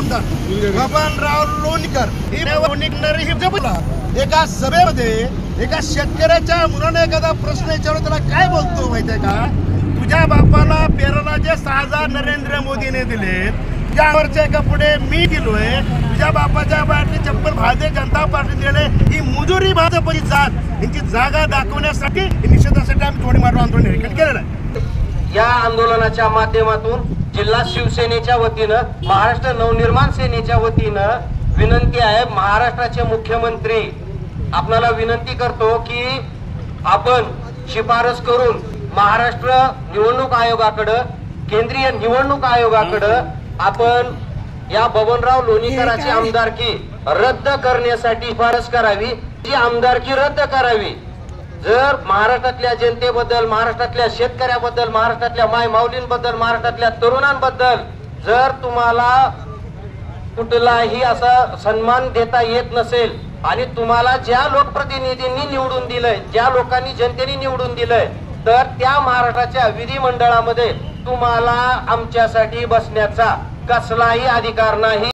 आमदार बबनराव लोणीकर एका सभेमध्ये एका शेतकऱ्याच्या मुलाने एखादा प्रश्न विचारला, त्याला काय बोलतो माहितीये का? तुझ्या बापाला पेराला जे 6,000 नरेंद्र मोदीने दिले, त्यावरच्या एका पुढे मी दिलोय, तुझ्या बापाच्या बाटली चप्पल भारतीय जनता पार्टी दिले, ही मुजुरी भाजपची जात यांची जागा दाखवण्यासाठी निषेधासाठी आम्ही थोडी मारून आंदोलन केलेलं आहे। या आंदोलनाच्या माध्यमातून जिल्हा शिवसेनेच्या वतीनं, महाराष्ट्र नवनिर्माण सेनेच्या वतीनं विनंती आहे, महाराष्ट्राचे मुख्यमंत्री आपल्याला विनंती करतो की आपण शिफारस करून महाराष्ट्र निवडणूक आयोगाकडे, केंद्रीय निवडणूक आयोगाकडे आपण या बबनराव लोणीकरांची आमदारकी रद्द करण्यासाठी शिफारस करावी, जी आमदारकी रद्द करावी। जर महाराष्ट्रातल्या जनतेबद्दल, महाराष्ट्रातल्या शेतकऱ्याबद्दल, महाराष्ट्रातल्या माय माऊलींबद्दल, महाराष्ट्रातल्या तरुणांबद्दल जर तुम्हाला कुठलाही असा सन्मान देता येत नसेल आणि तुम्हाला ज्या लोकप्रतिनिधींनी निवडून दिलंय, ज्या लोकांनी जनतेने निवडून दिलंय, तर त्या महाराष्ट्राच्या विधिमंडळामध्ये तुम्हाला आमच्यासाठी बसण्याचा कसलाही अधिकार नाही।